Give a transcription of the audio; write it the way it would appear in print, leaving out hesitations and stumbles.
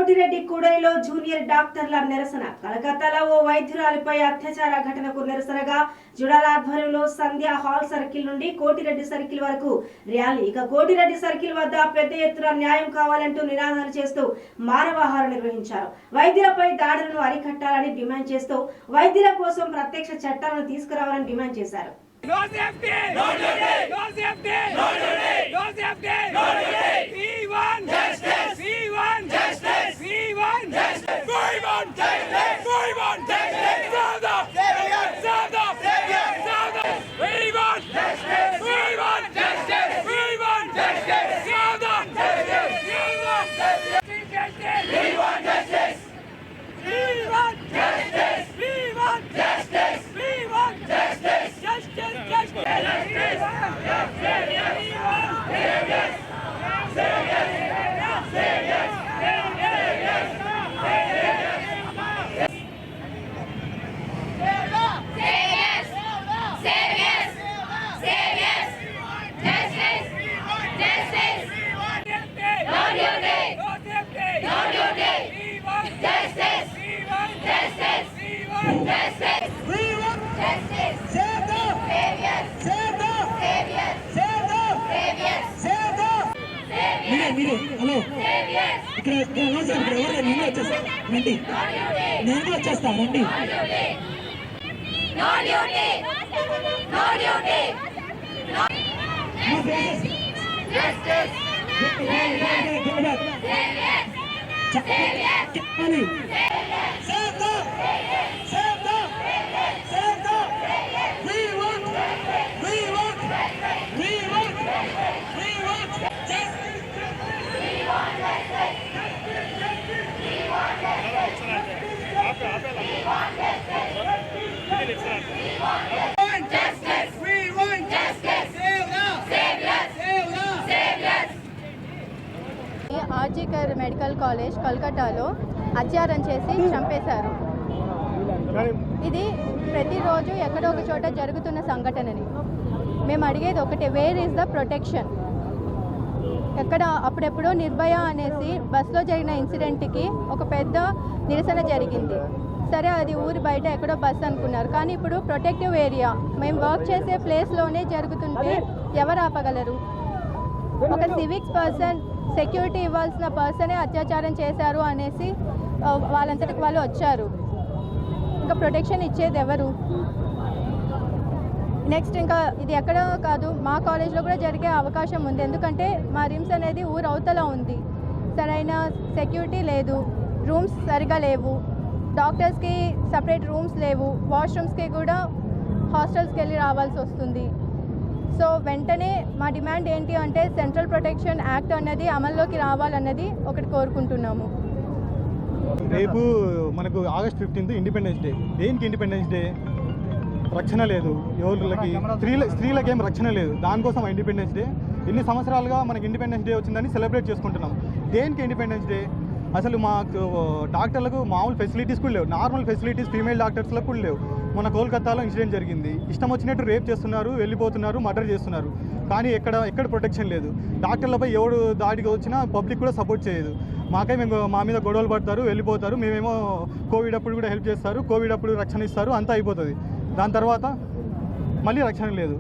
కోటిరెడ్డి కూడలిలో జూనియర్ డాక్టర్ల నిరసన. కలకత్తాలో ఓ వైద్యురాలిపై అత్యాచార ఘటనకు నిరసనగా జుడాల ఆధ్వర్యంలో సంధ్య హాల్ సర్కిల్ నుండి కోటిరెడ్డి సర్కిల్ వరకు ర్యాలీ. ఇక కోటిరెడ్డి సర్కిల్ వద్ద పెద్ద ఎత్తున న్యాయం కావాలంటూ నినాదాలు చేస్తూ మానవహారం నిర్వహించారు. వైద్యులపై దాడులను అరికట్టాలని డిమాండ్ చేస్తూ వైద్యుల కోసం ప్రత్యక్ష చట్టాలను తీసుకురావాలని డిమాండ్ చేశారు. No safety! No duty! No safety! No duty! No safety! No duty! We want justice! We want justice! We want justice! We want justice! We want justice! Sada! Sada! Sada! We want justice! We want justice! We want justice! Sada! We want justice! We want justice! We want justice! We want justice! Justice! Justice! Hello ఇక్కడ నేను వచ్చేస్తా రండి. RG Kar medical college కోల్కతాలో అత్యాచారం చేసి చంపేశారు. ఇది ప్రతిరోజు ఎక్కడో ఒక చోట జరుగుతున్న సంఘటనని. మేము అడిగేది ఒకటే, వేర్ ఈజ్ ద ప్రొటెక్షన్? ఎక్కడ అప్పుడెప్పుడో నిర్భయ అనేసి బస్సులో జరిగిన ఇన్సిడెంట్కి ఒక పెద్ద నిరసన జరిగింది. సరే, అది ఊరి బయట ఎక్కడో బస్సు అనుకున్నారు, కానీ ఇప్పుడు ప్రొటెక్టివ్ ఏరియా మేము వర్క్ చేసే ప్లేస్లోనే జరుగుతుంటే ఎవరు ఆపగలరు? ఒక సివిక్స్ పర్సన్, సెక్యూరిటీ ఇవ్వాల్సిన పర్సనే అత్యాచారం చేశారు అనేసి వాళ్ళంతటికి వాళ్ళు వచ్చారు. ఇంకా ప్రొటెక్షన్ ఇచ్చేది ఎవరు? నెక్స్ట్ ఇంకా ఇది ఎక్కడ కాదు, మా కాలేజ్లో కూడా జరిగే అవకాశం ఉంది. ఎందుకంటే మా రిమ్స్ అనేది ఊరు అవతల ఉంది. సరైన సెక్యూరిటీ లేదు, రూమ్స్ సరిగా లేవు, డాక్టర్స్కి సపరేట్ రూమ్స్ లేవు, వాష్రూమ్స్కి కూడా హాస్టల్స్కి వెళ్ళి రావాల్సి వస్తుంది. సో వెంటనే మా డిమాండ్ ఏంటి అంటే సెంట్రల్ ప్రొటెక్షన్ యాక్ట్ అన్నది అమల్లోకి రావాలన్నది ఒకటి కోరుకుంటున్నాము. రేపు మనకు ఆగస్ట్ 15 ఇండిపెండెన్స్ డే. దేనికి ఇండిపెండెన్స్ డే? రక్షణ లేదు ఎవరికి, స్త్రీలకు ఏం రక్షణ లేదు. దానికోసం ఇండిపెండెన్స్ డే. ఎన్ని సంవత్సరాలుగా మనకి ఇండిపెండెన్స్ డే వచ్చిందని సెలబ్రేట్ చేసుకుంటున్నాం. దేనికి ఇండిపెండెన్స్ డే? అసలు మాకు డాక్టర్లకు మామూలు ఫెసిలిటీస్ కూడా లేవు, నార్మల్ ఫెసిలిటీస్ ఫీమేల్ డాక్టర్స్లకు కూడా లేవు. మన కోల్కతాలో ఇన్సిడెంట్ జరిగింది, ఇష్టం వచ్చినట్టు రేప్ చేస్తున్నారు, వెళ్ళిపోతున్నారు, మర్డర్ చేస్తున్నారు. కానీ ఎక్కడ ప్రొటెక్షన్ లేదు. డాక్టర్లపై ఎవడు దాడికి వచ్చినా పబ్లిక్ కూడా సపోర్ట్ చేయదు. మా మీద గొడవలు పడతారు, వెళ్ళిపోతారు. మేమేమో కోవిడ్ అప్పుడు కూడా హెల్ప్ చేస్తారు, కోవిడ్ అప్పుడు రక్షణ ఇస్తారు, అంతా అయిపోతుంది. దాని తర్వాత మళ్ళీ రక్షణ లేదు.